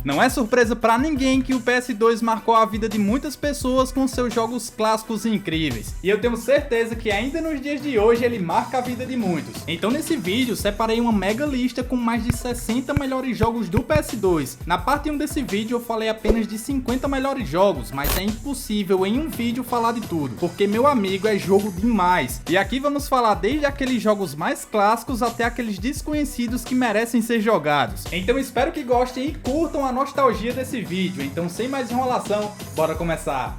Não é surpresa pra ninguém que o PS2 marcou a vida de muitas pessoas com seus jogos clássicos e incríveis, e eu tenho certeza que ainda nos dias de hoje ele marca a vida de muitos. Então nesse vídeo separei uma mega lista com mais de 60 melhores jogos do PS2. Na parte 1 desse vídeo eu falei apenas de 50 melhores jogos, mas é impossível em um vídeo falar de tudo, porque meu amigo, é jogo demais. E aqui vamos falar desde aqueles jogos mais clássicos até aqueles desconhecidos que merecem ser jogados. Então espero que gostem e curtam a nostalgia desse vídeo. Então sem mais enrolação, bora começar!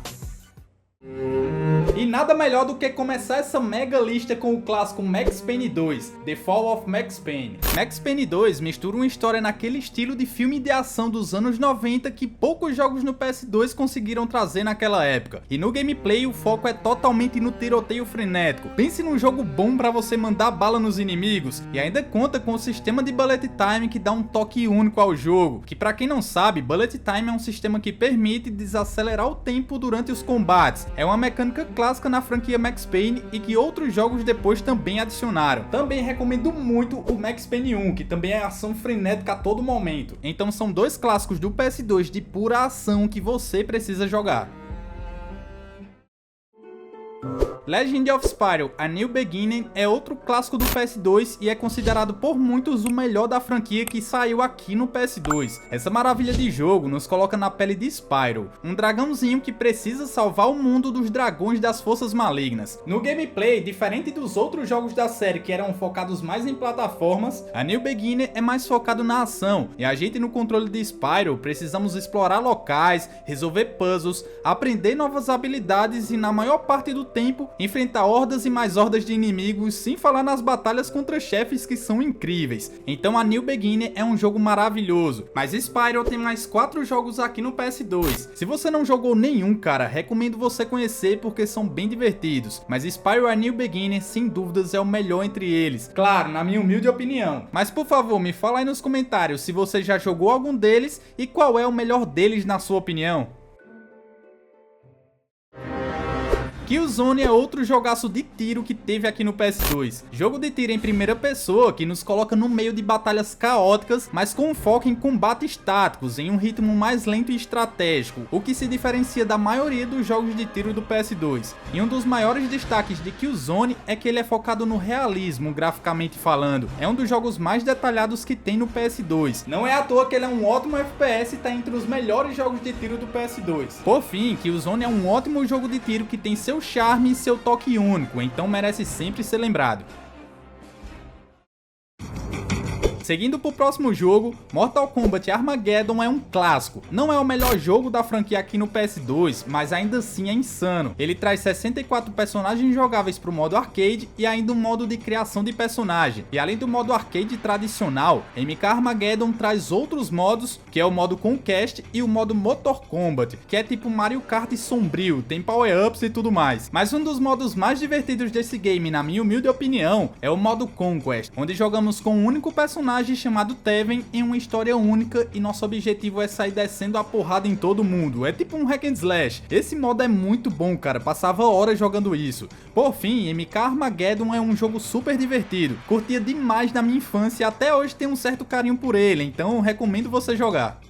E nada melhor do que começar essa mega lista com o clássico Max Payne 2, The Fall of Max Payne. Max Payne 2 mistura uma história naquele estilo de filme de ação dos anos 90 que poucos jogos no PS2 conseguiram trazer naquela época. E no gameplay o foco é totalmente no tiroteio frenético. Pense num jogo bom pra você mandar bala nos inimigos, e ainda conta com o sistema de Bullet Time que dá um toque único ao jogo, que pra quem não sabe, Bullet Time é um sistema que permite desacelerar o tempo durante os combates. É uma mecânica clássica na franquia Max Payne e que outros jogos depois também adicionaram. Também recomendo muito o Max Payne 1, que também é ação frenética a todo momento. Então são dois clássicos do PS2 de pura ação que você precisa jogar. Legend of Spyro: A New Beginning é outro clássico do PS2 e é considerado por muitos o melhor da franquia que saiu aqui no PS2. Essa maravilha de jogo nos coloca na pele de Spyro, um dragãozinho que precisa salvar o mundo dos dragões das forças malignas. No gameplay, diferente dos outros jogos da série que eram focados mais em plataformas, a New Beginning é mais focado na ação, e a gente no controle de Spyro precisamos explorar locais, resolver puzzles, aprender novas habilidades e na maior parte do tempo enfrentar hordas e mais hordas de inimigos, sem falar nas batalhas contra chefes que são incríveis. Então a New Beginning é um jogo maravilhoso, mas Spyro tem mais 4 jogos aqui no PS2. Se você não jogou nenhum, cara, recomendo você conhecer porque são bem divertidos, mas Spyro: A New Beginning sem dúvidas é o melhor entre eles, claro, na minha humilde opinião. Mas por favor, me fala aí nos comentários se você já jogou algum deles e qual é o melhor deles na sua opinião. Killzone é outro jogaço de tiro que teve aqui no PS2. Jogo de tiro em primeira pessoa que nos coloca no meio de batalhas caóticas, mas com foco em combates táticos, em um ritmo mais lento e estratégico, o que se diferencia da maioria dos jogos de tiro do PS2. E um dos maiores destaques de Killzone é que ele é focado no realismo, graficamente falando. É um dos jogos mais detalhados que tem no PS2. Não é à toa que ele é um ótimo FPS e está entre os melhores jogos de tiro do PS2. Por fim, Killzone é um ótimo jogo de tiro que tem seu charme e seu toque único, então merece sempre ser lembrado. Seguindo pro próximo jogo, Mortal Kombat Armageddon é um clássico. Não é o melhor jogo da franquia aqui no PS2, mas ainda assim é insano. Ele traz 64 personagens jogáveis pro modo arcade e ainda um modo de criação de personagem. E além do modo arcade tradicional, MK Armageddon traz outros modos, que é o modo Conquest e o modo Motor Combat, que é tipo Mario Kart sombrio, tem power-ups e tudo mais. Mas um dos modos mais divertidos desse game, na minha humilde opinião, é o modo Conquest, onde jogamos com um único personagem chamado Teven em uma história única e nosso objetivo é sair descendo a porrada em todo mundo. É tipo um hack and slash. Esse modo é muito bom, cara, passava horas jogando isso. Por fim, MK Armageddon é um jogo super divertido, curtia demais na minha infância e até hoje tenho um certo carinho por ele, então recomendo você jogar.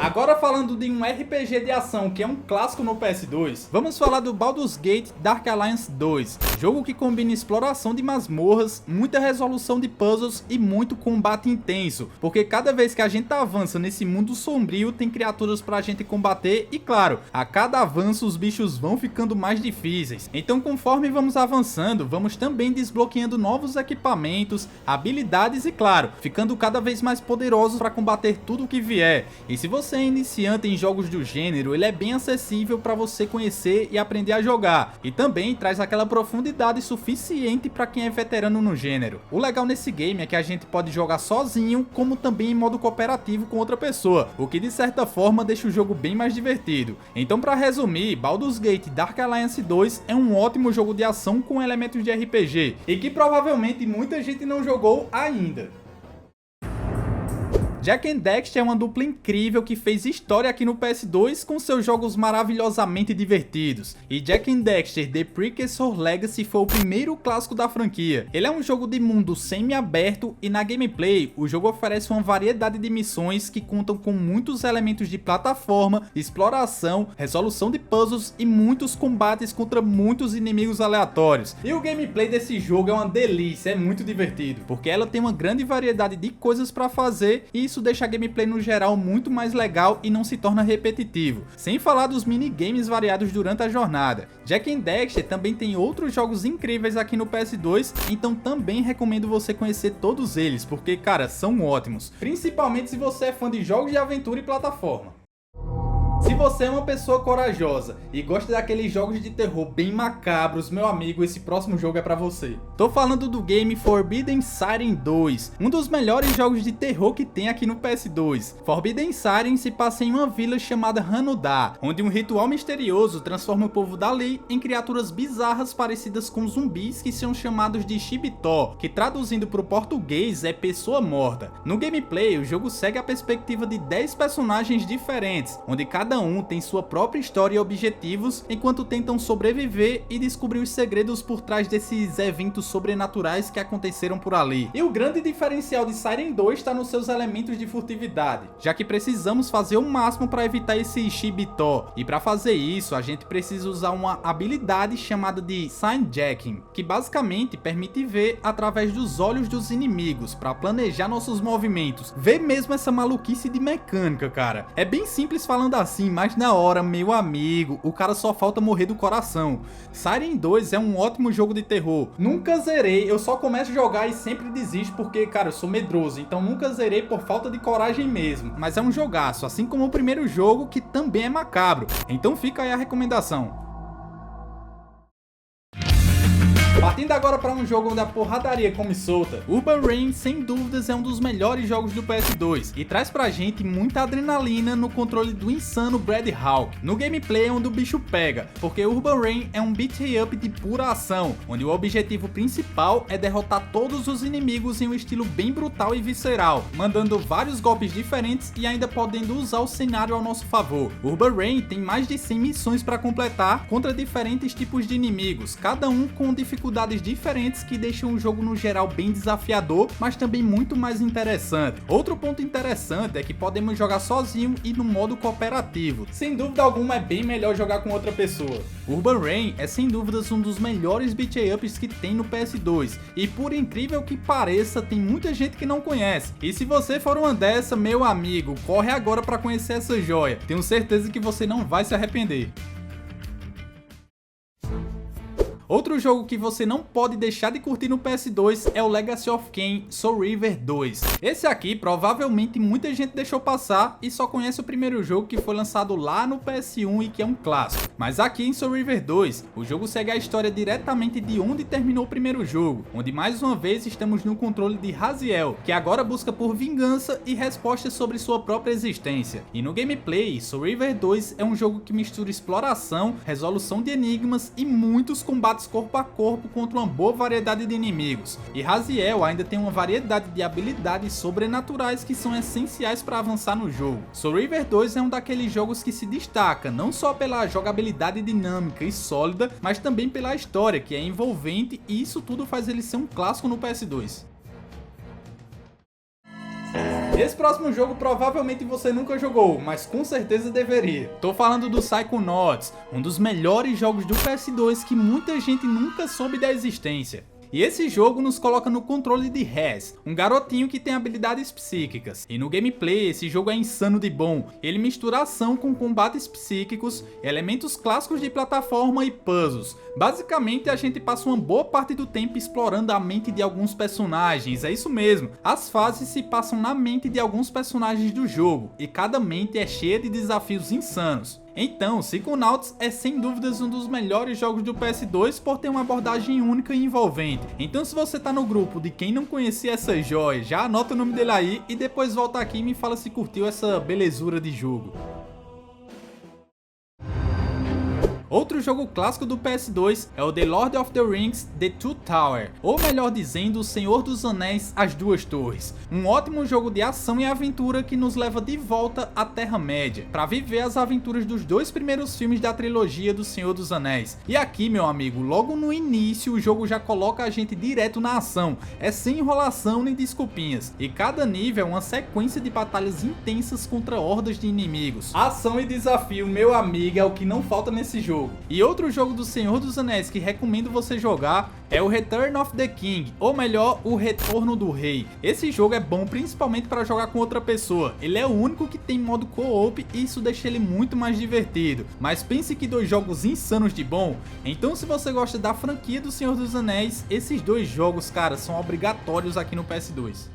Agora falando de um RPG de ação que é um clássico no PS2, vamos falar do Baldur's Gate Dark Alliance 2, jogo que combina exploração de masmorras, muita resolução de puzzles e muito combate intenso, porque cada vez que a gente avança nesse mundo sombrio tem criaturas pra gente combater e claro, a cada avanço os bichos vão ficando mais difíceis. Então conforme vamos avançando, vamos também desbloqueando novos equipamentos, habilidades e claro, ficando cada vez mais poderosos para combater tudo que vier. E se você é iniciante em jogos do gênero, ele é bem acessível para você conhecer e aprender a jogar, e também traz aquela profundidade suficiente para quem é veterano no gênero. O legal nesse game é que a gente pode jogar sozinho, como também em modo cooperativo com outra pessoa, o que de certa forma deixa o jogo bem mais divertido. Então para resumir, Baldur's Gate Dark Alliance 2 é um ótimo jogo de ação com elementos de RPG, e que provavelmente muita gente não jogou ainda. Jak and Daxter é uma dupla incrível que fez história aqui no PS2 com seus jogos maravilhosamente divertidos. E Jak and Daxter The Precursor Legacy foi o primeiro clássico da franquia. Ele é um jogo de mundo semi-aberto e na gameplay o jogo oferece uma variedade de missões que contam com muitos elementos de plataforma, exploração, resolução de puzzles e muitos combates contra muitos inimigos aleatórios. E o gameplay desse jogo é uma delícia, é muito divertido, porque ela tem uma grande variedade de coisas para fazer e isso deixa a gameplay no geral muito mais legal e não se torna repetitivo, sem falar dos minigames variados durante a jornada. Jak and Daxter também tem outros jogos incríveis aqui no PS2, então também recomendo você conhecer todos eles, porque cara, são ótimos, principalmente se você é fã de jogos de aventura e plataforma. Se você é uma pessoa corajosa e gosta daqueles jogos de terror bem macabros, meu amigo, esse próximo jogo é pra você. Tô falando do game Forbidden Siren 2, um dos melhores jogos de terror que tem aqui no PS2. Forbidden Siren se passa em uma vila chamada Hanudá, onde um ritual misterioso transforma o povo dali em criaturas bizarras parecidas com zumbis que são chamados de Shibitó, que traduzindo para o português é pessoa morta. No gameplay, o jogo segue a perspectiva de 10 personagens diferentes, onde cada um tem sua própria história e objetivos, enquanto tentam sobreviver e descobrir os segredos por trás desses eventos sobrenaturais que aconteceram por ali. E o grande diferencial de Siren 2 está nos seus elementos de furtividade, já que precisamos fazer o máximo para evitar esse Shibitó, e para fazer isso a gente precisa usar uma habilidade chamada de Sign-Jacking, que basicamente permite ver através dos olhos dos inimigos para planejar nossos movimentos. Vê mesmo essa maluquice de mecânica, cara. É bem simples falando assim, mas na hora, meu amigo, o cara só falta morrer do coração. Siren 2 é um ótimo jogo de terror. Nunca zerei, eu só começo a jogar e sempre desisto porque, cara, eu sou medroso, então nunca zerei por falta de coragem mesmo. Mas é um jogaço, assim como o primeiro jogo, que também é macabro. Então fica aí a recomendação. Partindo agora para um jogo onde a porradaria come solta, Urban Reign sem dúvidas é um dos melhores jogos do PS2 e traz pra gente muita adrenalina no controle do insano Brad Hawk. No gameplay é onde o bicho pega, porque Urban Reign é um beat up de pura ação, onde o objetivo principal é derrotar todos os inimigos em um estilo bem brutal e visceral, mandando vários golpes diferentes e ainda podendo usar o cenário ao nosso favor. Urban Reign tem mais de 100 missões para completar contra diferentes tipos de inimigos, cada um com dificuldades diferentes que deixam o jogo no geral bem desafiador, mas também muito mais interessante. Outro ponto interessante é que podemos jogar sozinho e no modo cooperativo. Sem dúvida alguma é bem melhor jogar com outra pessoa. Urban Reign é sem dúvidas um dos melhores beat ups que tem no PS2 e por incrível que pareça tem muita gente que não conhece. E se você for uma dessa, meu amigo, corre agora para conhecer essa joia. Tenho certeza que você não vai se arrepender. Outro jogo que você não pode deixar de curtir no PS2 é o Legacy of Kain Soul River 2. Esse aqui provavelmente muita gente deixou passar e só conhece o primeiro jogo que foi lançado lá no PS1 e que é um clássico. Mas aqui em Soul River 2, o jogo segue a história diretamente de onde terminou o primeiro jogo, onde mais uma vez estamos no controle de Raziel, que agora busca por vingança e respostas sobre sua própria existência. E no gameplay, Soul River 2 é um jogo que mistura exploração, resolução de enigmas e muitos combates corpo a corpo contra uma boa variedade de inimigos. E Raziel ainda tem uma variedade de habilidades sobrenaturais que são essenciais para avançar no jogo. Soul River 2 é um daqueles jogos que se destaca não só pela jogabilidade dinâmica e sólida, mas também pela história, que é envolvente, e isso tudo faz ele ser um clássico no PS2. Esse próximo jogo provavelmente você nunca jogou, mas com certeza deveria. Tô falando do Psychonauts, um dos melhores jogos do PS2 que muita gente nunca soube da existência. E esse jogo nos coloca no controle de Res, um garotinho que tem habilidades psíquicas. E no gameplay esse jogo é insano de bom, ele mistura ação com combates psíquicos, elementos clássicos de plataforma e puzzles. Basicamente a gente passa uma boa parte do tempo explorando a mente de alguns personagens, é isso mesmo. As fases se passam na mente de alguns personagens do jogo, e cada mente é cheia de desafios insanos. Então, Psychonauts é sem dúvidas um dos melhores jogos do PS2 por ter uma abordagem única e envolvente. Então se você tá no grupo de quem não conhecia essa joia, já anota o nome dele aí e depois volta aqui e me fala se curtiu essa belezura de jogo. Outro jogo clássico do PS2 é o The Lord of the Rings The Two Towers, ou melhor dizendo, O Senhor dos Anéis As Duas Torres. Um ótimo jogo de ação e aventura que nos leva de volta à Terra-média, para viver as aventuras dos dois primeiros filmes da trilogia do Senhor dos Anéis. E aqui, meu amigo, logo no início o jogo já coloca a gente direto na ação, é sem enrolação nem desculpinhas, e cada nível é uma sequência de batalhas intensas contra hordas de inimigos. Ação e desafio, meu amigo, é o que não falta nesse jogo. E outro jogo do Senhor dos Anéis que recomendo você jogar é o Return of the King, ou melhor, o Retorno do Rei. Esse jogo é bom principalmente para jogar com outra pessoa, ele é o único que tem modo co-op e isso deixa ele muito mais divertido. Mas pense que dois jogos insanos de bom, então se você gosta da franquia do Senhor dos Anéis, esses dois jogos, cara, são obrigatórios aqui no PS2.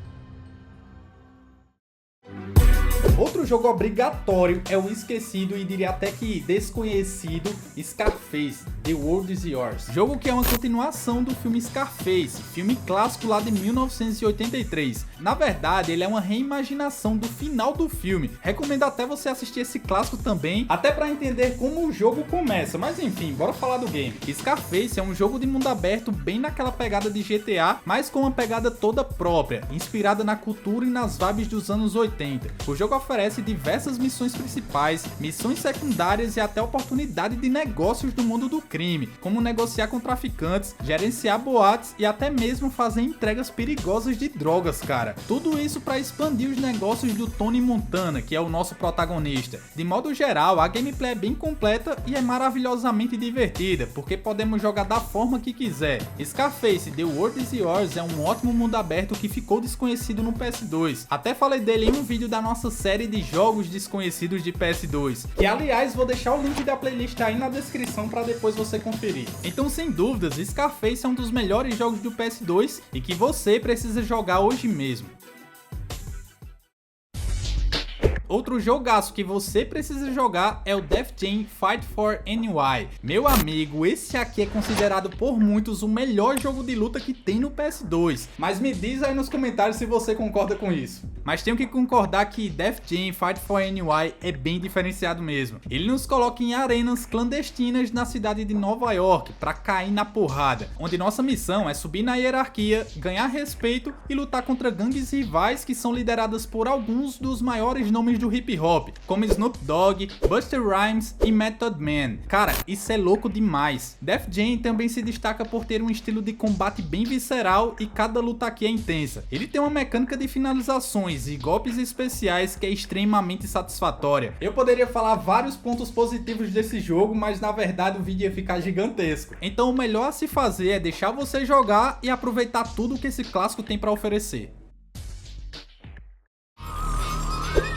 Outro jogo obrigatório é o esquecido e diria até que desconhecido Scarface, The World Is Yours. Jogo que é uma continuação do filme Scarface, filme clássico lá de 1983. Na verdade, ele é uma reimaginação do final do filme. Recomendo até você assistir esse clássico também, até para entender como o jogo começa. Mas enfim, bora falar do game. Scarface é um jogo de mundo aberto bem naquela pegada de GTA, mas com uma pegada toda própria, inspirada na cultura e nas vibes dos anos 80. O jogo oferece diversas missões principais, missões secundárias e até oportunidade de negócios do mundo do crime, como negociar com traficantes, gerenciar boates e até mesmo fazer entregas perigosas de drogas, cara. Tudo isso para expandir os negócios do Tony Montana, que é o nosso protagonista. De modo geral, a gameplay é bem completa e é maravilhosamente divertida, porque podemos jogar da forma que quiser. Scarface The World Is Yours é um ótimo mundo aberto que ficou desconhecido no PS2. Até falei dele em um vídeo da nossa série de jogos desconhecidos de PS2, que aliás vou deixar o link da playlist aí na descrição para depois você conferir. Então, sem dúvidas, Scarface é um dos melhores jogos do PS2 e que você precisa jogar hoje mesmo. Outro jogaço que você precisa jogar é o Def Jam Fight for NY. Meu amigo, esse aqui é considerado por muitos o melhor jogo de luta que tem no PS2. Mas me diz aí nos comentários se você concorda com isso. Mas tenho que concordar que Def Jam Fight for NY é bem diferenciado mesmo. Ele nos coloca em arenas clandestinas na cidade de Nova York para cair na porrada, onde nossa missão é subir na hierarquia, ganhar respeito e lutar contra gangues rivais que são lideradas por alguns dos maiores nomes do hip hop, como Snoop Dogg, Busta Rhymes e Method Man. Cara, isso é louco demais. Def Jam também se destaca por ter um estilo de combate bem visceral e cada luta aqui é intensa. Ele tem uma mecânica de finalizações e golpes especiais que é extremamente satisfatória. Eu poderia falar vários pontos positivos desse jogo, mas na verdade o vídeo ia ficar gigantesco. Então o melhor a se fazer é deixar você jogar e aproveitar tudo que esse clássico tem para oferecer.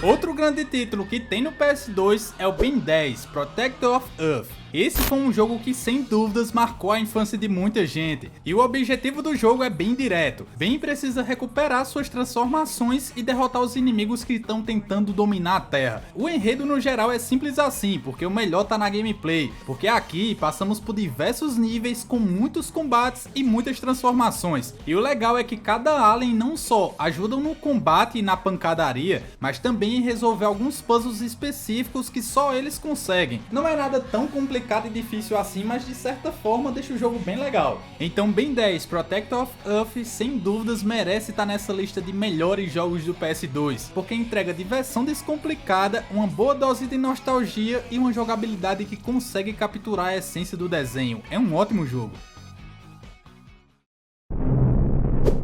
Outro grande título que tem no PS2 é o Ben 10 Protector of Earth. Esse foi um jogo que sem dúvidas marcou a infância de muita gente, e o objetivo do jogo é bem direto. Ben precisa recuperar suas transformações e derrotar os inimigos que estão tentando dominar a Terra. O enredo no geral é simples assim, porque o melhor tá na gameplay, porque aqui passamos por diversos níveis com muitos combates e muitas transformações. E o legal é que cada alien não só ajudam no combate e na pancadaria, mas também em resolver alguns puzzles específicos que só eles conseguem. Não é nada tão complicado e difícil assim, mas de certa forma deixa o jogo bem legal. Então Ben 10 Protector of Earth sem dúvidas merece estar nessa lista de melhores jogos do PS2, porque entrega diversão descomplicada, uma boa dose de nostalgia e uma jogabilidade que consegue capturar a essência do desenho. É um ótimo jogo.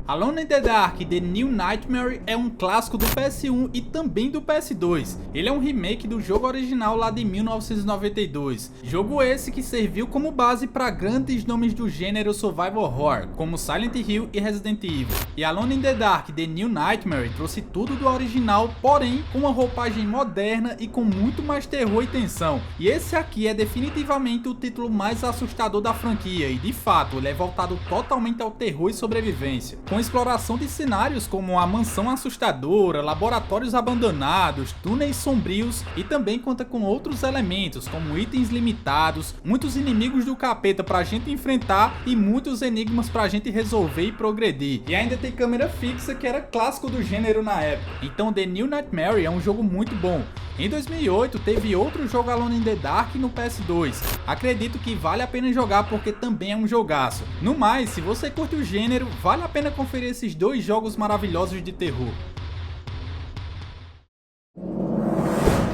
Alone in the Dark The New Nightmare é um clássico do PS1 e também do PS2. Ele é um remake do jogo original lá de 1992. Jogo esse que serviu como base para grandes nomes do gênero survival horror, como Silent Hill e Resident Evil. E Alone in the Dark The New Nightmare trouxe tudo do original, porém com uma roupagem moderna e com muito mais terror e tensão. E esse aqui é definitivamente o título mais assustador da franquia, e de fato ele é voltado totalmente ao terror e sobrevivência, com exploração de cenários como a mansão assustadora, laboratórios abandonados, túneis sombrios, e também conta com outros elementos como itens limitados, muitos inimigos do capeta pra gente enfrentar e muitos enigmas pra gente resolver e progredir. E ainda tem câmera fixa, que era clássico do gênero na época. Então The New Nightmare é um jogo muito bom. Em 2008 teve outro jogo Alone in the Dark no PS2, acredito que vale a pena jogar porque também é um jogaço. No mais, se você curte o gênero, vale a pena conferir esses dois jogos maravilhosos de terror.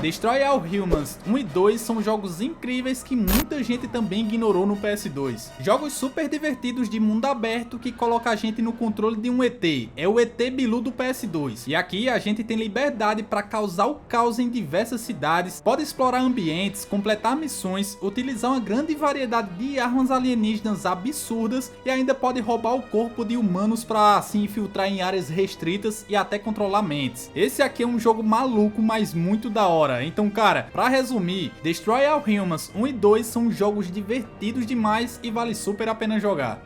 Destroy All Humans 1 e 2 são jogos incríveis que muita gente também ignorou no PS2. Jogos super divertidos de mundo aberto que coloca a gente no controle de um ET, é o ET Bilu do PS2. E aqui a gente tem liberdade para causar o caos em diversas cidades, pode explorar ambientes, completar missões, utilizar uma grande variedade de armas alienígenas absurdas e ainda pode roubar o corpo de humanos para se infiltrar em áreas restritas e até controlar mentes. Esse aqui é um jogo maluco, mas muito da hora. Então, cara, pra resumir, Destroy All Humans 1 e 2 são jogos divertidos demais e vale super a pena jogar.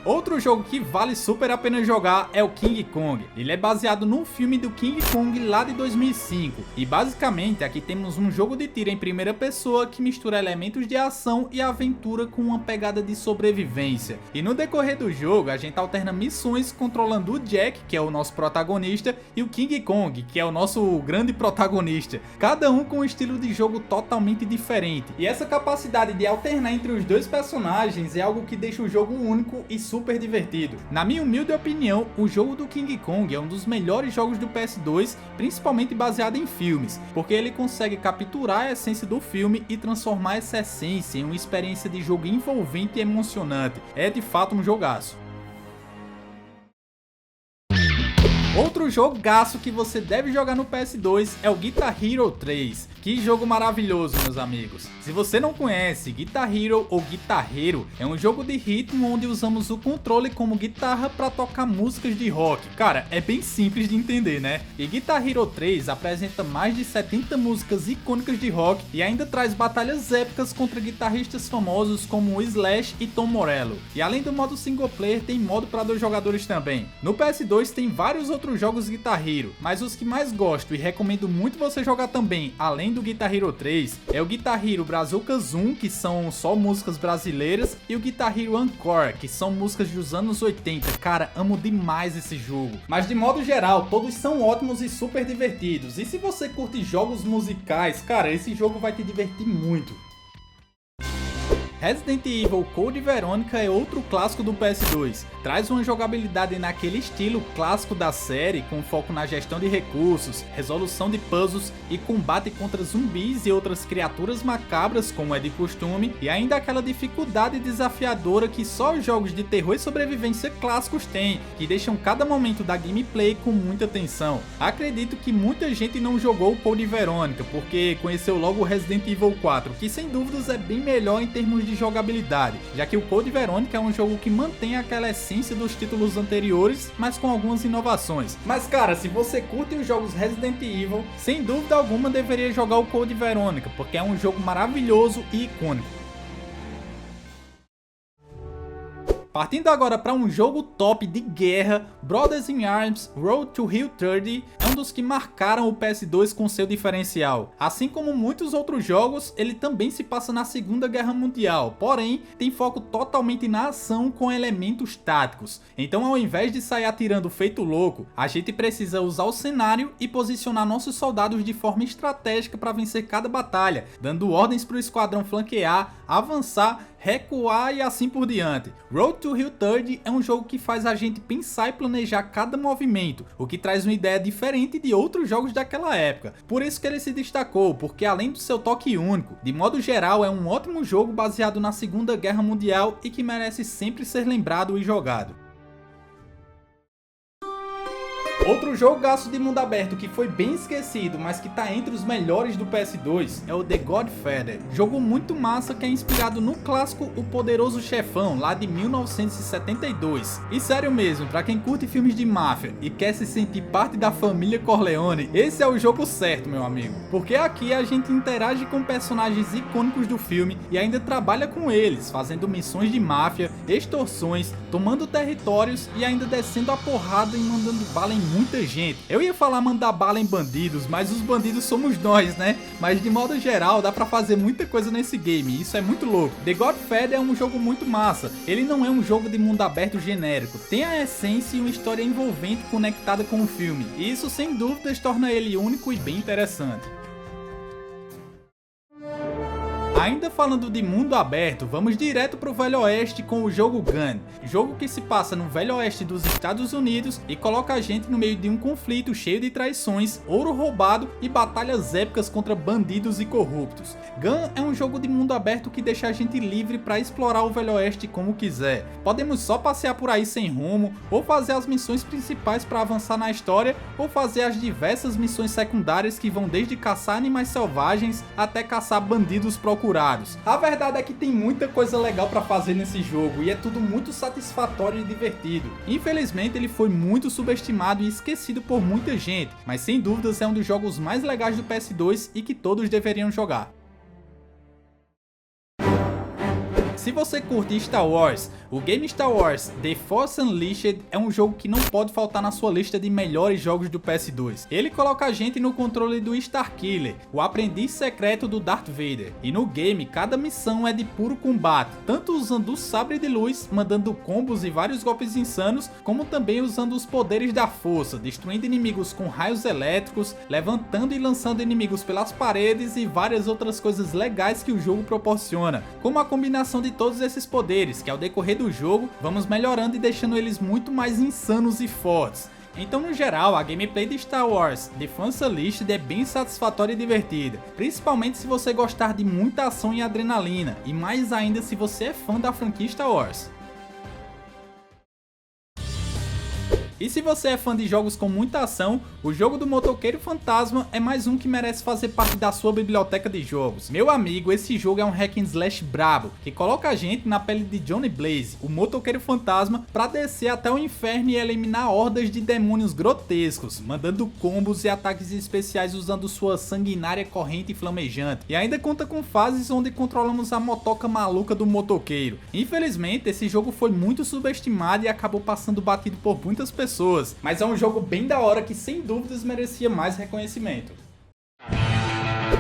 Outro jogo que vale super a pena jogar é o King Kong. Ele é baseado num filme do King Kong lá de 2005. E basicamente aqui temos um jogo de tiro em primeira pessoa que mistura elementos de ação e aventura com uma pegada de sobrevivência. E no decorrer do jogo a gente alterna missões controlando o Jack, que é o nosso protagonista, e o King Kong, que é o nosso grande protagonista. Cada um com um estilo de jogo totalmente diferente. E essa capacidade de alternar entre os dois personagens é algo que deixa o jogo único e super divertido. Na minha humilde opinião, o jogo do King Kong é um dos melhores jogos do PS2, principalmente baseado em filmes, porque ele consegue capturar a essência do filme e transformar essa essência em uma experiência de jogo envolvente e emocionante. É de fato um jogaço. Outro jogaço que você deve jogar no PS2 é o Guitar Hero 3. Que jogo maravilhoso, meus amigos. Se você não conhece, Guitar Hero ou guitarreiro é um jogo de ritmo onde usamos o controle como guitarra para tocar músicas de rock. Cara, é bem simples de entender, né? E Guitar Hero 3 apresenta mais de 70 músicas icônicas de rock e ainda traz batalhas épicas contra guitarristas famosos como o Slash e Tom Morello. E além do modo single player, tem modo para 2 jogadores também. No PS2 tem vários outros jogos Guitar Hero, mas os que mais gosto e recomendo muito você jogar também, além do Guitar Hero 3, é o Guitar Hero Brazuca Zoom, que são só músicas brasileiras, e o Guitar Hero Encore, que são músicas dos anos 80. Cara, amo demais esse jogo. Mas de modo geral, todos são ótimos e super divertidos. E se você curte jogos musicais, cara, esse jogo vai te divertir muito. Resident Evil Code Veronica é outro clássico do PS2, traz uma jogabilidade naquele estilo clássico da série, com foco na gestão de recursos, resolução de puzzles e combate contra zumbis e outras criaturas macabras como é de costume, e ainda aquela dificuldade desafiadora que só os jogos de terror e sobrevivência clássicos têm, que deixam cada momento da gameplay com muita tensão. Acredito que muita gente não jogou o Code Veronica, porque conheceu logo o Resident Evil 4, que sem dúvidas é bem melhor em termos de jogabilidade, já que o Code Veronica é um jogo que mantém aquela essência dos títulos anteriores, mas com algumas inovações. Mas cara, se você curte os jogos Resident Evil, sem dúvida alguma deveria jogar o Code Veronica, porque é um jogo maravilhoso e icônico. Partindo agora para um jogo top de guerra, Brothers in Arms Road to Rio 30 é um dos que marcaram o PS2 com seu diferencial. Assim como muitos outros jogos, ele também se passa na Segunda Guerra Mundial, porém tem foco totalmente na ação com elementos táticos. Então ao invés de sair atirando feito louco, a gente precisa usar o cenário e posicionar nossos soldados de forma estratégica para vencer cada batalha, dando ordens para o esquadrão flanquear, avançar, recuar e assim por diante. Road to Rio 30 é um jogo que faz a gente pensar e planejar cada movimento, o que traz uma ideia diferente de outros jogos daquela época. Por isso que ele se destacou, porque além do seu toque único, de modo geral é um ótimo jogo baseado na Segunda Guerra Mundial e que merece sempre ser lembrado e jogado. Outro jogaço de mundo aberto que foi bem esquecido, mas que tá entre os melhores do PS2 é o The Godfather. Jogo muito massa que é inspirado no clássico O Poderoso Chefão, lá de 1972. E sério mesmo, pra quem curte filmes de máfia e quer se sentir parte da família Corleone, esse é o jogo certo, meu amigo. Porque aqui a gente interage com personagens icônicos do filme e ainda trabalha com eles, fazendo missões de máfia, extorsões, tomando territórios e ainda descendo a porrada e mandando bala em muita gente. Eu ia falar mandar bala em bandidos, mas os bandidos somos nós, né? Mas de modo geral, dá pra fazer muita coisa nesse game, isso é muito louco. The Godfather é um jogo muito massa, ele não é um jogo de mundo aberto genérico, tem a essência e uma história envolvente conectada com o filme, e isso sem dúvidas torna ele único e bem interessante. Ainda falando de mundo aberto, vamos direto pro Velho Oeste com o jogo Gun, jogo que se passa no Velho Oeste dos Estados Unidos e coloca a gente no meio de um conflito cheio de traições, ouro roubado e batalhas épicas contra bandidos e corruptos. Gun é um jogo de mundo aberto que deixa a gente livre para explorar o Velho Oeste como quiser. Podemos só passear por aí sem rumo, ou fazer as missões principais para avançar na história, ou fazer as diversas missões secundárias que vão desde caçar animais selvagens até caçar bandidos procurados. A verdade é que tem muita coisa legal pra fazer nesse jogo e é tudo muito satisfatório e divertido. Infelizmente ele foi muito subestimado e esquecido por muita gente, mas sem dúvidas é um dos jogos mais legais do PS2 e que todos deveriam jogar. Se você curte Star Wars, o game Star Wars The Force Unleashed é um jogo que não pode faltar na sua lista de melhores jogos do PS2. Ele coloca a gente no controle do Starkiller, o aprendiz secreto do Darth Vader. E no game, cada missão é de puro combate, tanto usando o sabre de luz, mandando combos e vários golpes insanos, como também usando os poderes da força, destruindo inimigos com raios elétricos, levantando e lançando inimigos pelas paredes e várias outras coisas legais que o jogo proporciona, como a combinação de todos esses poderes, que ao decorrer do jogo, vamos melhorando e deixando eles muito mais insanos e fortes. Então no geral, a gameplay de Star Wars The Force Unleashed é bem satisfatória e divertida, principalmente se você gostar de muita ação e adrenalina, e mais ainda se você é fã da franquia Star Wars. E se você é fã de jogos com muita ação, o jogo do Motoqueiro Fantasma é mais um que merece fazer parte da sua biblioteca de jogos. Meu amigo, esse jogo é um hack and slash brabo, que coloca a gente na pele de Johnny Blaze, o Motoqueiro Fantasma, pra descer até o inferno e eliminar hordas de demônios grotescos, mandando combos e ataques especiais usando sua sanguinária corrente flamejante. E ainda conta com fases onde controlamos a motoca maluca do motoqueiro. Infelizmente, esse jogo foi muito subestimado e acabou passando batido por muitas pessoas, mas é um jogo bem da hora que sem dúvidas merecia mais reconhecimento.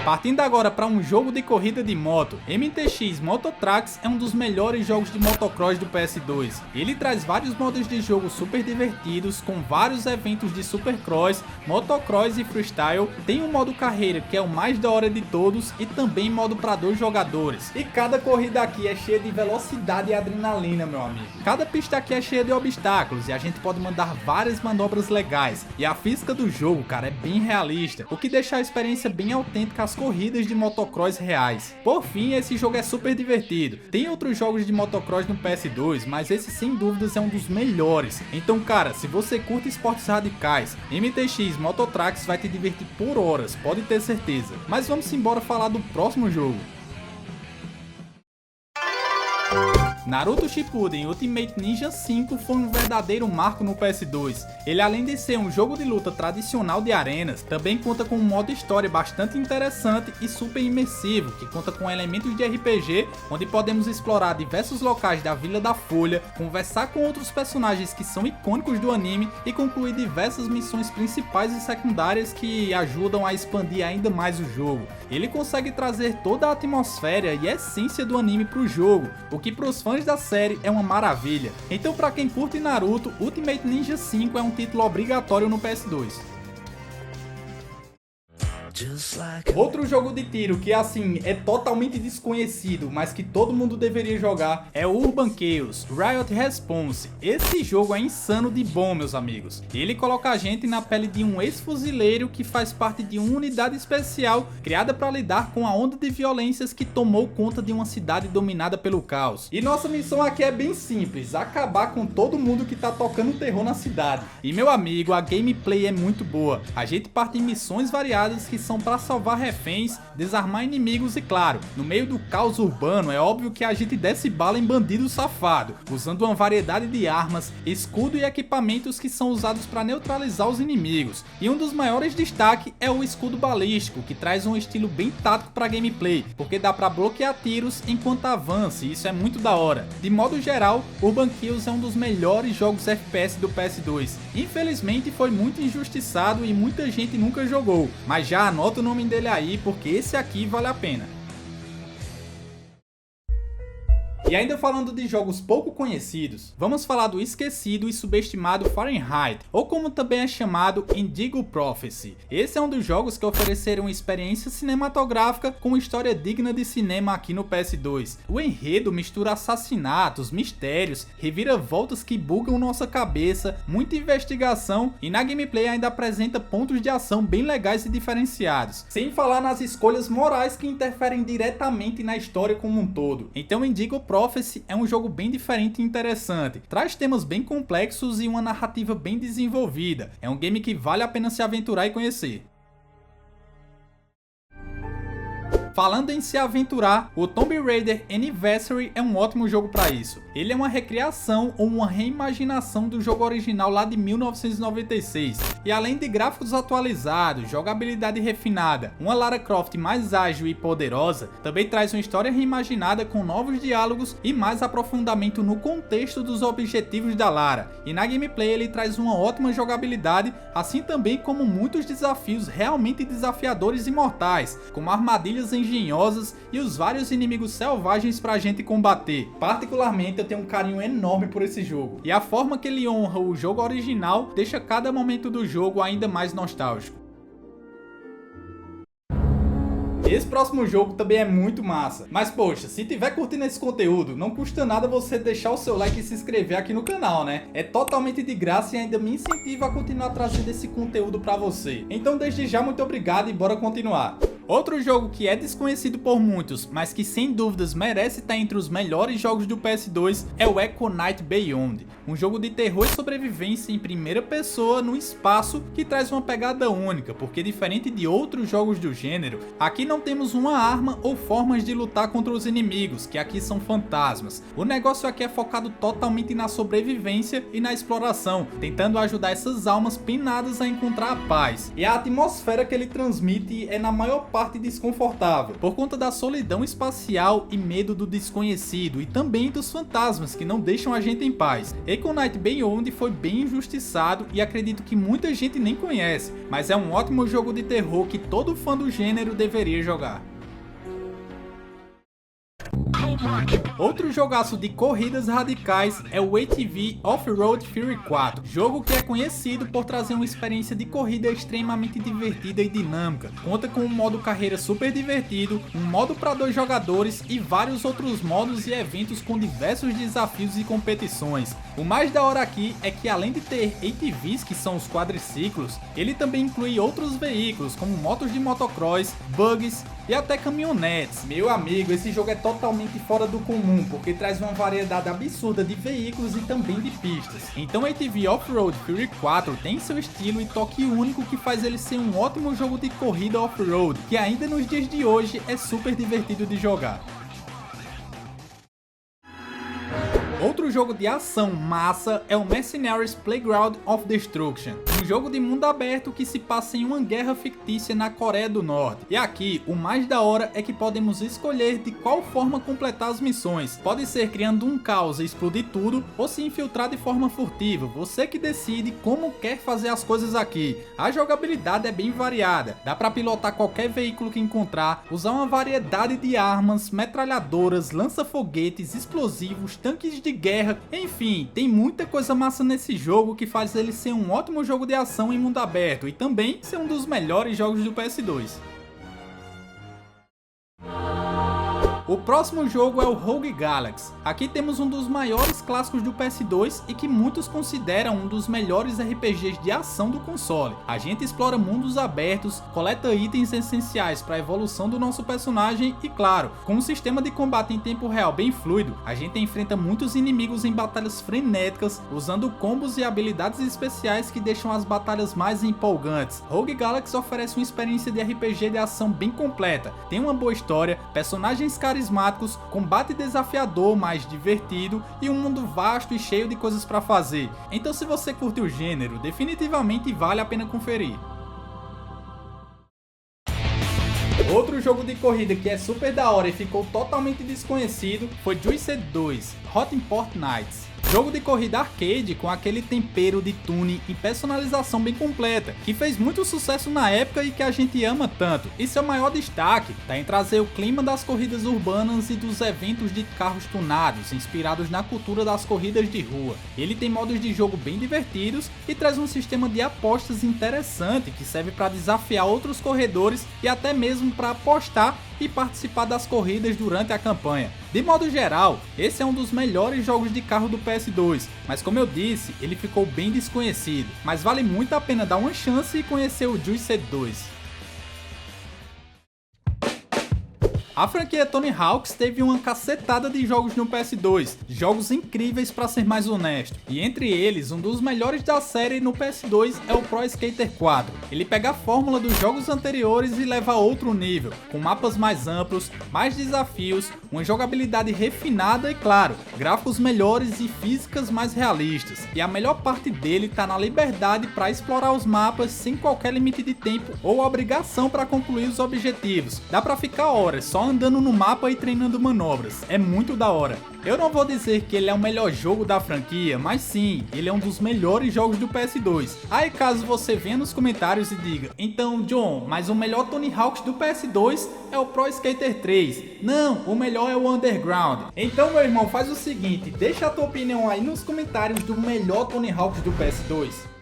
Partindo agora para um jogo de corrida de moto, MTX Mototracks é um dos melhores jogos de motocross do PS2. Ele traz vários modos de jogo super divertidos, com vários eventos de supercross, motocross e freestyle. Tem um modo carreira que é o mais da hora de todos e também modo para 2 jogadores. E cada corrida aqui é cheia de velocidade e adrenalina, meu amigo. Cada pista aqui é cheia de obstáculos e a gente pode mandar várias manobras legais. E a física do jogo, cara, é bem realista, o que deixa a experiência bem autêntica às corridas de motocross reais. Por fim, esse jogo é super divertido. Tem outros jogos de motocross no PS2, mas esse sem dúvidas é um dos melhores. Então cara, se você curte esportes radicais, MTX Mototracks vai te divertir por horas, pode ter certeza. Mas vamos embora falar do próximo jogo. Naruto Shippuden Ultimate Ninja 5 foi um verdadeiro marco no PS2. Ele, além de ser um jogo de luta tradicional de arenas, também conta com um modo história bastante interessante e super imersivo, que conta com elementos de RPG, onde podemos explorar diversos locais da Vila da Folha, conversar com outros personagens que são icônicos do anime e concluir diversas missões principais e secundárias que ajudam a expandir ainda mais o jogo. Ele consegue trazer toda a atmosfera e a essência do anime para o jogo, o que para os fãs da série é uma maravilha. Então para quem curte Naruto, Ultimate Ninja 5 é um título obrigatório no PS2. Outro jogo de tiro que assim é totalmente desconhecido, mas que todo mundo deveria jogar, é o Urban Chaos Riot Response. Esse jogo é insano de bom, meus amigos. Ele coloca a gente na pele de um ex-fuzileiro que faz parte de uma unidade especial criada para lidar com a onda de violências que tomou conta de uma cidade dominada pelo caos. E nossa missão aqui é bem simples: acabar com todo mundo que tá tocando terror na cidade. E meu amigo, a gameplay é muito boa. A gente parte em missões variadas que missão para salvar reféns, desarmar inimigos e claro, no meio do caos urbano é óbvio que a gente desce bala em bandido safado, usando uma variedade de armas, escudo e equipamentos que são usados para neutralizar os inimigos. E um dos maiores destaques é o escudo balístico, que traz um estilo bem tático para gameplay, porque dá para bloquear tiros enquanto avança e isso é muito da hora. De modo geral, Urban Kills é um dos melhores jogos FPS do PS2. Infelizmente foi muito injustiçado e muita gente nunca jogou, mas já anota o nome dele aí porque esse aqui vale a pena. E ainda falando de jogos pouco conhecidos, vamos falar do esquecido e subestimado Fahrenheit, ou como também é chamado, Indigo Prophecy. Esse é um dos jogos que ofereceram uma experiência cinematográfica com história digna de cinema aqui no PS2. O enredo mistura assassinatos, mistérios, reviravoltas que bugam nossa cabeça, muita investigação e na gameplay ainda apresenta pontos de ação bem legais e diferenciados, sem falar nas escolhas morais que interferem diretamente na história como um todo. Então Indigo Prophecy é um jogo bem diferente e interessante, traz temas bem complexos e uma narrativa bem desenvolvida, é um game que vale a pena se aventurar e conhecer. Falando em se aventurar, o Tomb Raider Anniversary é um ótimo jogo para isso. Ele é uma recriação ou uma reimaginação do jogo original lá de 1996. E além de gráficos atualizados, jogabilidade refinada, uma Lara Croft mais ágil e poderosa, também traz uma história reimaginada com novos diálogos e mais aprofundamento no contexto dos objetivos da Lara. E na gameplay ele traz uma ótima jogabilidade, assim também como muitos desafios realmente desafiadores e mortais, como armadilhas engenhosas e os vários inimigos selvagens pra gente combater. Particularmente eu tenho um carinho enorme por esse jogo, e a forma que ele honra o jogo original deixa cada momento do jogo ainda mais nostálgico. Esse próximo jogo também é muito massa, mas poxa, se tiver curtindo esse conteúdo, não custa nada você deixar o seu like e se inscrever aqui no canal, né? É totalmente de graça e ainda me incentiva a continuar trazendo esse conteúdo pra você. Então desde já muito obrigado e bora continuar. Outro jogo que é desconhecido por muitos, mas que sem dúvidas merece estar entre os melhores jogos do PS2 é o Echo Night Beyond, um jogo de terror e sobrevivência em primeira pessoa no espaço que traz uma pegada única, porque diferente de outros jogos do gênero, aqui não temos uma arma ou formas de lutar contra os inimigos, que aqui são fantasmas. O negócio aqui é focado totalmente na sobrevivência e na exploração, tentando ajudar essas almas penadas a encontrar a paz. E a atmosfera que ele transmite é na maior parte desconfortável, por conta da solidão espacial e medo do desconhecido e também dos fantasmas que não deixam a gente em paz. Echo Night Beyond foi bem injustiçado e acredito que muita gente nem conhece, mas é um ótimo jogo de terror que todo fã do gênero deveria jogar. Outro jogaço de corridas radicais é o ATV Off-Road Fury 4, jogo que é conhecido por trazer uma experiência de corrida extremamente divertida e dinâmica. Conta com um modo carreira super divertido, um modo para 2 jogadores e vários outros modos e eventos com diversos desafios e competições. O mais da hora aqui é que além de ter ATVs, que são os quadriciclos, ele também inclui outros veículos como motos de motocross, buggies e até caminhonetes. Meu amigo, esse jogo é totalmente fora do comum, porque traz uma variedade absurda de veículos e também de pistas. Então ATV Off-Road Fury 4 tem seu estilo e toque único que faz ele ser um ótimo jogo de corrida off-road, que ainda nos dias de hoje é super divertido de jogar. Outro jogo de ação massa é o Mercenaries Playground of Destruction, um jogo de mundo aberto que se passa em uma guerra fictícia na Coreia do Norte. E aqui, o mais da hora é que podemos escolher de qual forma completar as missões. Pode ser criando um caos e explodir tudo, ou se infiltrar de forma furtiva, você que decide como quer fazer as coisas aqui. A jogabilidade é bem variada, dá pra pilotar qualquer veículo que encontrar, usar uma variedade de armas, metralhadoras, lança-foguetes, explosivos, tanques de guerra, enfim, tem muita coisa massa nesse jogo que faz ele ser um ótimo jogo de ação em mundo aberto e também ser um dos melhores jogos do PS2. O próximo jogo é o Rogue Galaxy. Aqui temos um dos maiores clássicos do PS2 e que muitos consideram um dos melhores RPGs de ação do console. A gente explora mundos abertos, coleta itens essenciais para a evolução do nosso personagem e, claro, com um sistema de combate em tempo real bem fluido, a gente enfrenta muitos inimigos em batalhas frenéticas, usando combos e habilidades especiais que deixam as batalhas mais empolgantes. Rogue Galaxy oferece uma experiência de RPG de ação bem completa, tem uma boa história, personagens carismáticos, combate desafiador, mais divertido e um mundo vasto e cheio de coisas para fazer. Então, se você curte o gênero, definitivamente vale a pena conferir. Outro jogo de corrida que é super da hora e ficou totalmente desconhecido foi Juiced 2, Hot Import Nights. Jogo de corrida arcade com aquele tempero de tuning e personalização bem completa, que fez muito sucesso na época e que a gente ama tanto. E seu maior destaque está em trazer o clima das corridas urbanas e dos eventos de carros tunados, inspirados na cultura das corridas de rua. Ele tem modos de jogo bem divertidos e traz um sistema de apostas interessante que serve para desafiar outros corredores e até mesmo para apostar e participar das corridas durante a campanha. De modo geral, esse é um dos melhores jogos de carro do PS2, mas como eu disse, ele ficou bem desconhecido, mas vale muito a pena dar uma chance e conhecer o Juiced 2. A franquia Tony Hawk's teve uma cacetada de jogos no PS2, jogos incríveis para ser mais honesto, e entre eles, um dos melhores da série no PS2 é o Pro Skater 4. Ele pega a fórmula dos jogos anteriores e leva a outro nível, com mapas mais amplos, mais desafios, uma jogabilidade refinada e, claro, gráficos melhores e físicas mais realistas. E a melhor parte dele tá na liberdade para explorar os mapas sem qualquer limite de tempo ou obrigação para concluir os objetivos. Dá para ficar horas só andando no mapa e treinando manobras, é muito da hora. Eu não vou dizer que ele é o melhor jogo da franquia, mas sim, ele é um dos melhores jogos do PS2. Aí caso você venha nos comentários e diga, então John, mas o melhor Tony Hawk's do PS2 é o Pro Skater 3. Não, o melhor é o Underground. Então meu irmão, faz o seguinte, deixa a tua opinião aí nos comentários do melhor Tony Hawk's do PS2.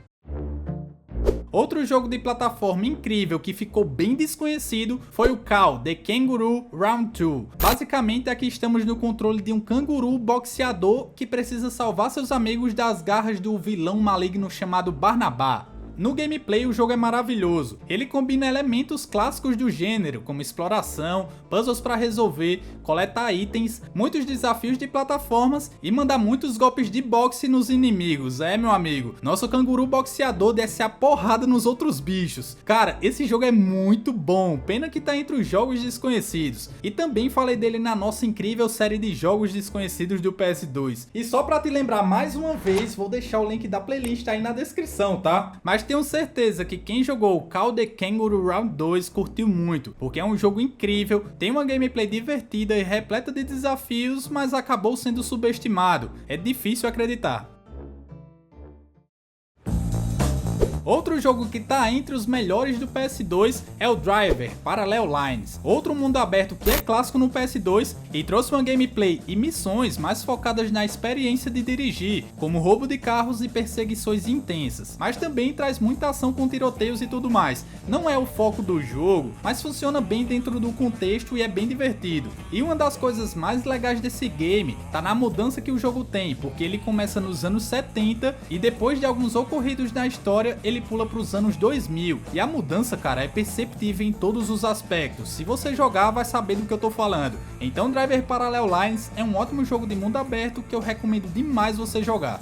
Outro jogo de plataforma incrível que ficou bem desconhecido foi o Call The Kangaroo Round 2. Basicamente aqui estamos no controle de um canguru boxeador que precisa salvar seus amigos das garras do vilão maligno chamado Barnabá. No gameplay o jogo é maravilhoso, ele combina elementos clássicos do gênero, como exploração, puzzles para resolver, coletar itens, muitos desafios de plataformas e mandar muitos golpes de boxe nos inimigos. É meu amigo, nosso canguru boxeador desce a porrada nos outros bichos. Cara, esse jogo é muito bom, pena que tá entre os jogos desconhecidos. E também falei dele na nossa incrível série de jogos desconhecidos do PS2. E só pra te lembrar mais uma vez, vou deixar o link da playlist aí na descrição, tá? Mas tenho certeza que quem jogou o Call The Kangaroo Round 2 curtiu muito, porque é um jogo incrível, tem uma gameplay divertida e repleta de desafios, mas acabou sendo subestimado. É difícil acreditar. Outro jogo que tá entre os melhores do PS2 é o Driver Parallel Lines, outro mundo aberto que é clássico no PS2 e trouxe uma gameplay e missões mais focadas na experiência de dirigir, como roubo de carros e perseguições intensas, mas também traz muita ação com tiroteios e tudo mais. Não é o foco do jogo, mas funciona bem dentro do contexto e é bem divertido. E uma das coisas mais legais desse game tá na mudança que o jogo tem, porque ele começa nos anos 70 e depois de alguns ocorridos na história ele pula para os anos 2000 e a mudança, cara, é perceptível em todos os aspectos. Se você jogar, vai saber do que eu tô falando. Então Driver Parallel Lines é um ótimo jogo de mundo aberto que eu recomendo demais você jogar.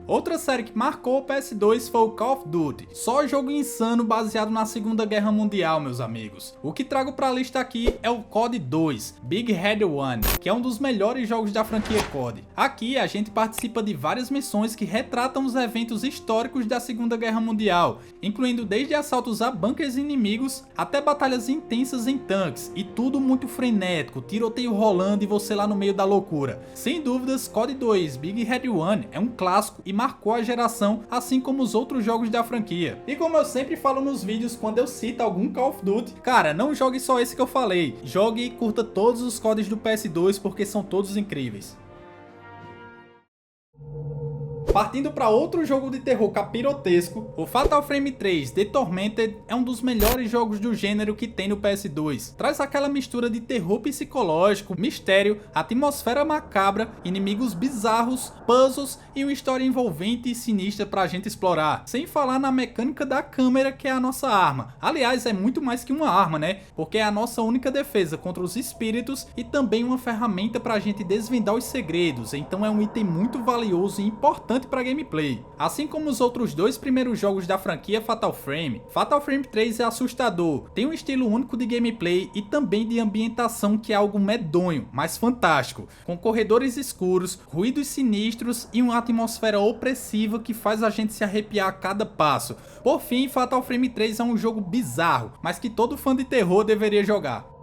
Outra série que marcou o PS2 foi o Call of Duty, só jogo insano baseado na Segunda Guerra Mundial, meus amigos. O que trago pra lista aqui é o COD 2, Big Red One, que é um dos melhores jogos da franquia COD. Aqui a gente participa de várias missões que retratam os eventos históricos da Segunda Guerra Mundial, incluindo desde assaltos a bunkers inimigos até batalhas intensas em tanques, e tudo muito frenético, tiroteio rolando e você lá no meio da loucura. Sem dúvidas, COD 2, Big Red One é um clássico e marcou a geração, assim como os outros jogos da franquia. E como eu sempre falo nos vídeos quando eu cito algum Call of Duty, cara, não jogue só esse que eu falei, jogue e curta todos os CODs do PS2 porque são todos incríveis. Partindo para outro jogo de terror capirotesco, o Fatal Frame 3 The Tormented é um dos melhores jogos do gênero que tem no PS2. Traz aquela mistura de terror psicológico, mistério, atmosfera macabra, inimigos bizarros, puzzles e uma história envolvente e sinistra pra gente explorar. Sem falar na mecânica da câmera, que é a nossa arma. Aliás, é muito mais que uma arma, né? Porque é a nossa única defesa contra os espíritos e também uma ferramenta pra gente desvendar os segredos, então é um item muito valioso e importante pra gameplay. Assim como os outros dois primeiros jogos da franquia Fatal Frame 3 é assustador, tem um estilo único de gameplay e também de ambientação que é algo medonho, mas fantástico, com corredores escuros, ruídos sinistros e uma atmosfera opressiva que faz a gente se arrepiar a cada passo. Por fim, Fatal Frame 3 é um jogo bizarro, mas que todo fã de terror deveria jogar.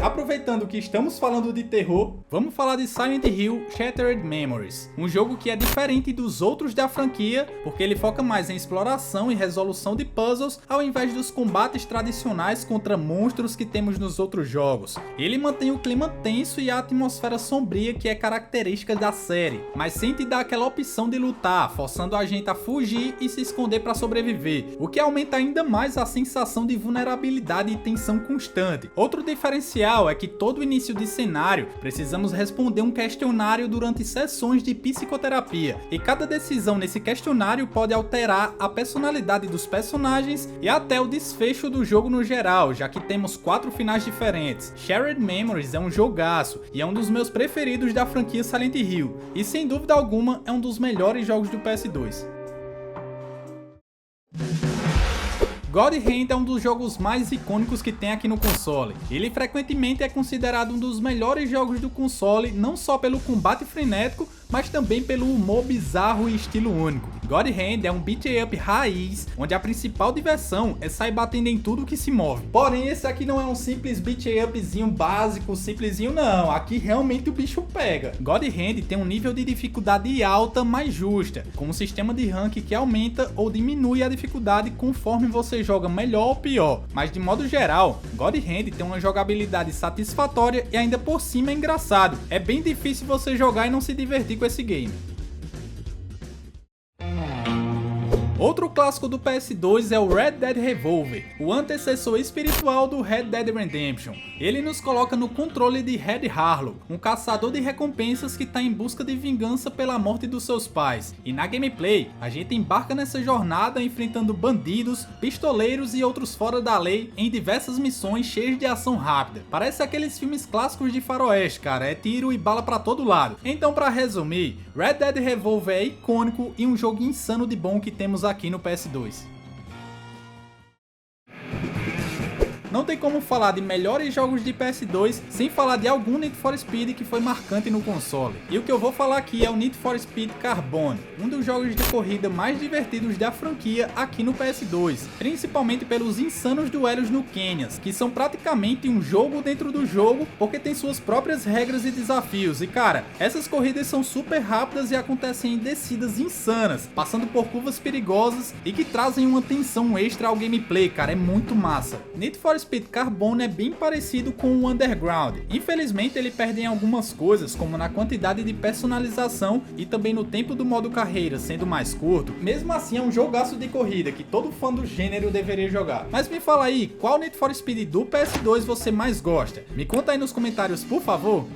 Aproveitando que estamos falando de terror, vamos falar de Silent Hill Shattered Memories, um jogo que é diferente dos outros da franquia, porque ele foca mais em exploração e resolução de puzzles, ao invés dos combates tradicionais contra monstros que temos nos outros jogos. Ele mantém o clima tenso e a atmosfera sombria que é característica da série, mas sem te dar aquela opção de lutar, forçando a gente a fugir e se esconder para sobreviver, o que aumenta ainda mais a sensação de vulnerabilidade e tensão constante. Outro diferencial é que todo início de cenário precisamos responder um questionário durante sessões de psicoterapia, e cada decisão nesse questionário pode alterar a personalidade dos personagens e até o desfecho do jogo no geral, já que temos 4 finais diferentes. Shattered Memories é um jogaço e é um dos meus preferidos da franquia Silent Hill, e sem dúvida alguma é um dos melhores jogos do PS2. God Hand é um dos jogos mais icônicos que tem aqui no console. Ele frequentemente é considerado um dos melhores jogos do console, não só pelo combate frenético, mas também pelo humor bizarro e estilo único. God Hand é um beat up raiz, onde a principal diversão é sair batendo em tudo que se move. Porém, esse aqui não é um simples beat upzinho básico, simplesinho não, aqui realmente o bicho pega. God Hand tem um nível de dificuldade alta, mas justa, com um sistema de rank que aumenta ou diminui a dificuldade conforme você joga melhor ou pior, mas de modo geral, God Hand tem uma jogabilidade satisfatória e ainda por cima é engraçado. É bem difícil você jogar e não se divertir com esse game. Outro clássico do PS2 é o Red Dead Revolver, o antecessor espiritual do Red Dead Redemption. Ele nos coloca no controle de Red Harlow, um caçador de recompensas que está em busca de vingança pela morte dos seus pais. E na gameplay, a gente embarca nessa jornada enfrentando bandidos, pistoleiros e outros fora da lei em diversas missões cheias de ação rápida. Parece aqueles filmes clássicos de faroeste, cara, é tiro e bala pra todo lado. Então, pra resumir, Red Dead Revolver é icônico e um jogo insano de bom que temos aqui no PS2. Não tem como falar de melhores jogos de PS2 sem falar de algum Need for Speed que foi marcante no console. E o que eu vou falar aqui é o Need for Speed Carbone, um dos jogos de corrida mais divertidos da franquia aqui no PS2, principalmente pelos insanos duelos no Canyons, que são praticamente um jogo dentro do jogo, porque tem suas próprias regras e desafios. E cara, essas corridas são super rápidas e acontecem em descidas insanas, passando por curvas perigosas e que trazem uma tensão extra ao gameplay, cara, é muito massa. Need for Speed Carbone é bem parecido com o Underground. Infelizmente ele perde em algumas coisas, como na quantidade de personalização e também no tempo do modo carreira sendo mais curto. Mesmo assim é um jogaço de corrida que todo fã do gênero deveria jogar. Mas me fala aí, qual Need for Speed do PS2 você mais gosta? Me conta aí nos comentários, por favor.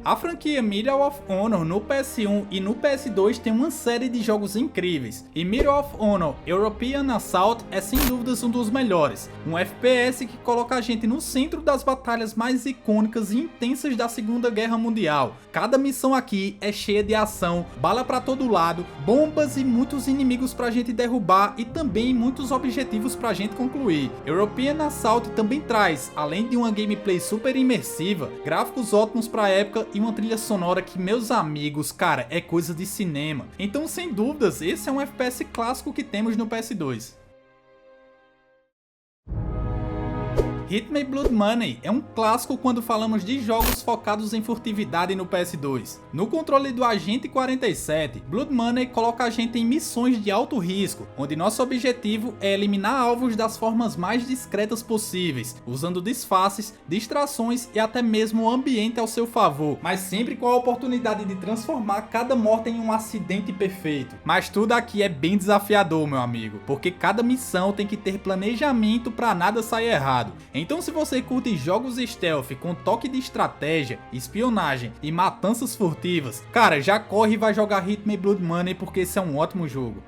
A franquia Medal of Honor no PS1 e no PS2 tem uma série de jogos incríveis, e Medal of Honor European Assault é sem dúvidas um dos melhores, um FPS que coloca a gente no centro das batalhas mais icônicas e intensas da Segunda Guerra Mundial. Cada missão aqui é cheia de ação, bala pra todo lado, bombas e muitos inimigos pra gente derrubar e também muitos objetivos pra gente concluir. European Assault também traz, além de uma gameplay super imersiva, gráficos ótimos pra época e uma trilha sonora que, meus amigos, cara, é coisa de cinema. Então, sem dúvidas, esse é um FPS clássico que temos no PS2. Hitman Blood Money é um clássico quando falamos de jogos focados em furtividade no PS2. No controle do Agente 47, Blood Money coloca a gente em missões de alto risco, onde nosso objetivo é eliminar alvos das formas mais discretas possíveis, usando disfarces, distrações e até mesmo o ambiente ao seu favor, mas sempre com a oportunidade de transformar cada morte em um acidente perfeito. Mas tudo aqui é bem desafiador, meu amigo, porque cada missão tem que ter planejamento para nada sair errado. Então se você curte jogos stealth com toque de estratégia, espionagem e matanças furtivas, cara, já corre e vai jogar Hitman Blood Money porque esse é um ótimo jogo.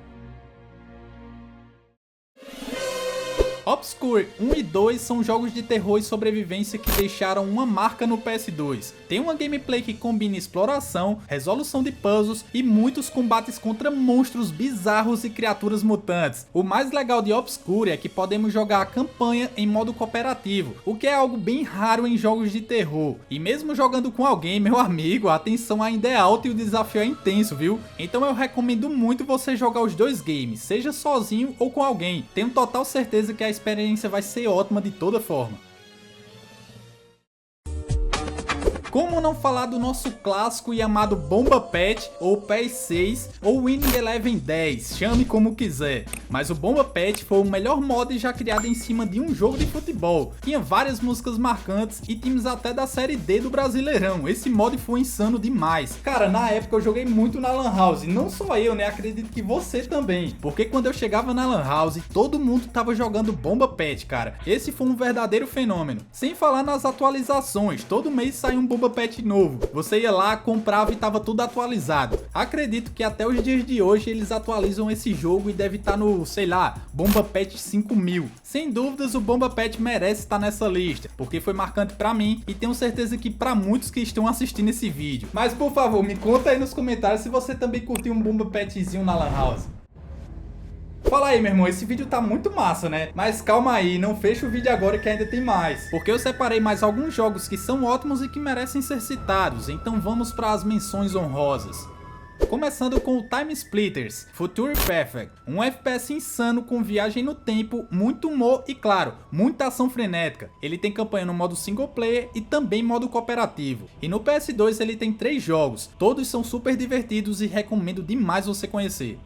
Obscure 1 e 2 são jogos de terror e sobrevivência que deixaram uma marca no PS2. Tem uma gameplay que combina exploração, resolução de puzzles e muitos combates contra monstros bizarros e criaturas mutantes. O mais legal de Obscure é que podemos jogar a campanha em modo cooperativo, o que é algo bem raro em jogos de terror. E mesmo jogando com alguém, meu amigo, a tensão ainda é alta e o desafio é intenso, viu? Então eu recomendo muito você jogar os dois games, seja sozinho ou com alguém. Tenho total certeza que a experiência vai ser ótima de toda forma. Como não falar do nosso clássico e amado Bomba Pet, ou PES 6, ou Winning Eleven 10, chame como quiser. Mas o Bomba Pet foi o melhor mod já criado em cima de um jogo de futebol. Tinha várias músicas marcantes e times até da série D do Brasileirão. Esse mod foi insano demais. Cara, na época eu joguei muito na Lan House, não só eu, né? Acredito que você também. Porque quando eu chegava na Lan House, todo mundo tava jogando Bomba Pet, cara. Esse foi um verdadeiro fenômeno. Sem falar nas atualizações, todo mês sai um Bomba Pet novo. Você ia lá, comprava e tava tudo atualizado. Acredito que até os dias de hoje eles atualizam esse jogo e deve estar no, sei lá, Bomba Pet 5000. Sem dúvidas o Bomba Pet merece estar nessa lista, porque foi marcante pra mim e tenho certeza que pra muitos que estão assistindo esse vídeo. Mas por favor, me conta aí nos comentários se você também curtiu um Bomba Petzinho na Lan House. Fala aí, meu irmão, esse vídeo tá muito massa, né? Mas calma aí, não fecha o vídeo agora que ainda tem mais. Porque eu separei mais alguns jogos que são ótimos e que merecem ser citados, então vamos para as menções honrosas. Começando com o Time Splitters, Future Perfect, um FPS insano com viagem no tempo, muito humor e claro, muita ação frenética. Ele tem campanha no modo single player e também modo cooperativo. E no PS2 ele tem 3 jogos, todos são super divertidos e recomendo demais você conhecer.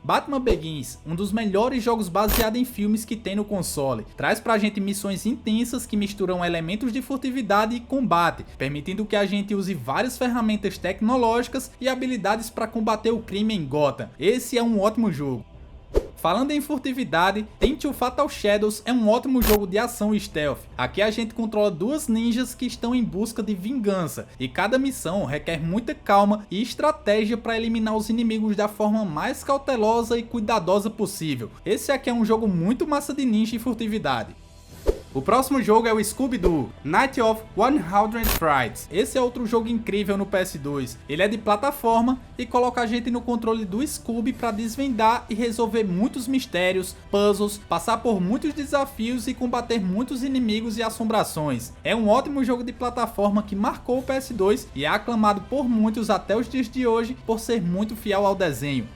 Batman Begins, um dos melhores jogos baseados em filmes que tem no console, traz pra gente missões intensas que misturam elementos de furtividade e combate, permitindo que a gente use várias ferramentas tecnológicas e habilidades para combater o crime em Gotham. Esse é um ótimo jogo. Falando em furtividade, Tenchu Fatal Shadows é um ótimo jogo de ação e stealth. Aqui a gente controla 2 ninjas que estão em busca de vingança, e cada missão requer muita calma e estratégia para eliminar os inimigos da forma mais cautelosa e cuidadosa possível. Esse aqui é um jogo muito massa de ninja e furtividade. O próximo jogo é o Scooby-Doo, Night of 100 Frights. Esse é outro jogo incrível no PS2. Ele é de plataforma e coloca a gente no controle do Scooby para desvendar e resolver muitos mistérios, puzzles, passar por muitos desafios e combater muitos inimigos e assombrações. É um ótimo jogo de plataforma que marcou o PS2 e é aclamado por muitos até os dias de hoje por ser muito fiel ao desenho.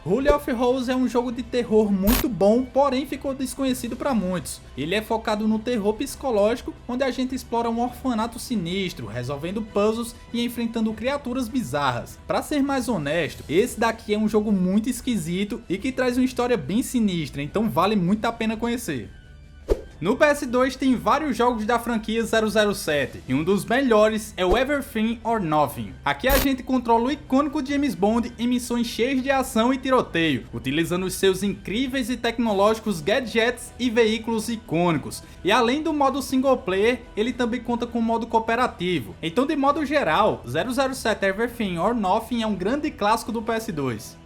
Holy of Rose é um jogo de terror muito bom, porém ficou desconhecido para muitos. Ele é focado no terror psicológico, onde a gente explora um orfanato sinistro, resolvendo puzzles e enfrentando criaturas bizarras. Para ser mais honesto, esse daqui é um jogo muito esquisito e que traz uma história bem sinistra, então vale muito a pena conhecer. No PS2 tem vários jogos da franquia 007, e um dos melhores é o Everything or Nothing. Aqui a gente controla o icônico James Bond em missões cheias de ação e tiroteio, utilizando os seus incríveis e tecnológicos gadgets e veículos icônicos. E além do modo single player, ele também conta com o modo cooperativo. Então, de modo geral, 007 Everything or Nothing é um grande clássico do PS2.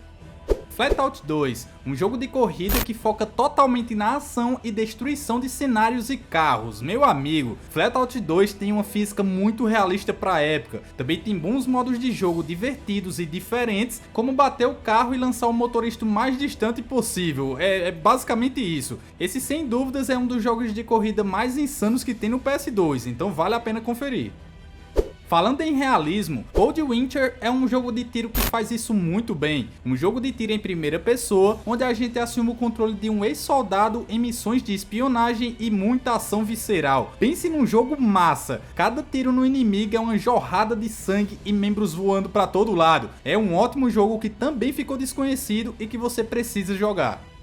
Flatout 2, um jogo de corrida que foca totalmente na ação e destruição de cenários e carros. Meu amigo, Flatout 2 tem uma física muito realista para a época, também tem bons modos de jogo divertidos e diferentes, como bater o carro e lançar o motorista o mais distante possível, é basicamente isso. Esse sem dúvidas é um dos jogos de corrida mais insanos que tem no PS2, então vale a pena conferir. Falando em realismo, Cold Winter é um jogo de tiro que faz isso muito bem. Um jogo de tiro em primeira pessoa, onde a gente assume o controle de um ex-soldado em missões de espionagem e muita ação visceral. Pense num jogo massa, cada tiro no inimigo é uma jorrada de sangue e membros voando para todo lado. É um ótimo jogo que também ficou desconhecido e que você precisa jogar.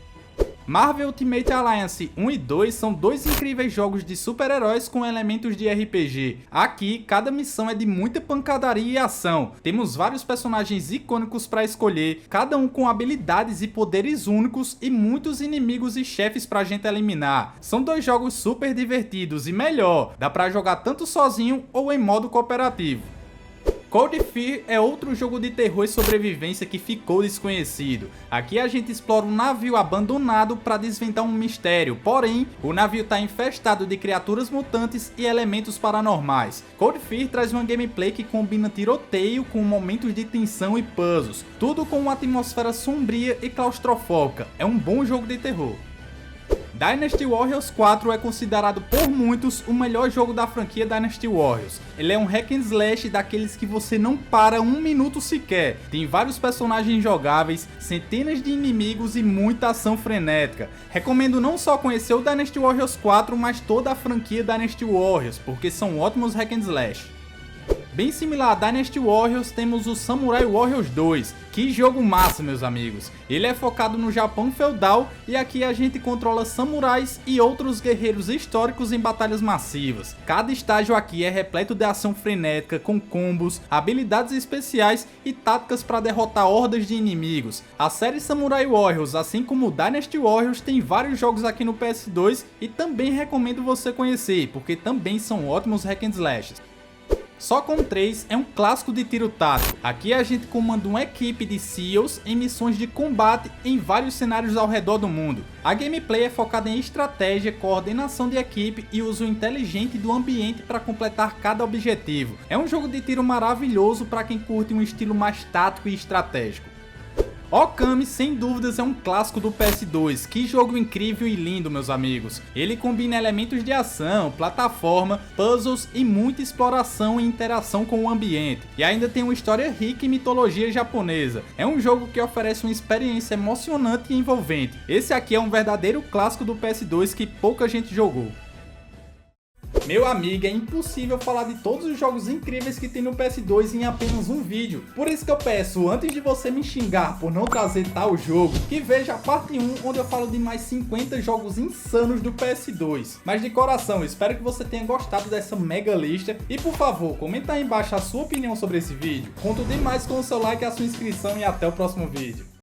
Marvel Ultimate Alliance 1 e 2 são dois incríveis jogos de super-heróis com elementos de RPG. Aqui, cada missão é de muita pancadaria e ação. Temos vários personagens icônicos para escolher, cada um com habilidades e poderes únicos e muitos inimigos e chefes pra gente eliminar. São dois jogos super divertidos e melhor, dá pra jogar tanto sozinho ou em modo cooperativo. Cold Fear é outro jogo de terror e sobrevivência que ficou desconhecido. Aqui a gente explora um navio abandonado para desvendar um mistério, porém, o navio está infestado de criaturas mutantes e elementos paranormais. Cold Fear traz uma gameplay que combina tiroteio com momentos de tensão e puzzles, tudo com uma atmosfera sombria e claustrofóbica. É um bom jogo de terror. Dynasty Warriors 4 é considerado por muitos o melhor jogo da franquia Dynasty Warriors. Ele é um hack and slash daqueles que você não para um minuto sequer. Tem vários personagens jogáveis, centenas de inimigos e muita ação frenética. Recomendo não só conhecer o Dynasty Warriors 4, mas toda a franquia Dynasty Warriors, porque são ótimos hack and slash. Bem similar a Dynasty Warriors, temos o Samurai Warriors 2. Que jogo massa, meus amigos! Ele é focado no Japão feudal e aqui a gente controla samurais e outros guerreiros históricos em batalhas massivas. Cada estágio aqui é repleto de ação frenética, com combos, habilidades especiais e táticas para derrotar hordas de inimigos. A série Samurai Warriors, assim como o Dynasty Warriors, tem vários jogos aqui no PS2 e também recomendo você conhecer, porque também são ótimos hack and slashes. SOCOM 3 é um clássico de tiro tático. Aqui a gente comanda uma equipe de SEALs em missões de combate em vários cenários ao redor do mundo. A gameplay é focada em estratégia, coordenação de equipe e uso inteligente do ambiente para completar cada objetivo. É um jogo de tiro maravilhoso para quem curte um estilo mais tático e estratégico. Okami, sem dúvidas, é um clássico do PS2, que jogo incrível e lindo, meus amigos. Ele combina elementos de ação, plataforma, puzzles e muita exploração e interação com o ambiente. E ainda tem uma história rica em mitologia japonesa. É um jogo que oferece uma experiência emocionante e envolvente. Esse aqui é um verdadeiro clássico do PS2 que pouca gente jogou. Meu amigo, é impossível falar de todos os jogos incríveis que tem no PS2 em apenas um vídeo. Por isso que eu peço, antes de você me xingar por não trazer tal jogo, que veja a parte 1, onde eu falo de mais 50 jogos insanos do PS2. Mas de coração, espero que você tenha gostado dessa mega lista. E por favor, comenta aí embaixo a sua opinião sobre esse vídeo. Conto demais com o seu like e a sua inscrição e até o próximo vídeo.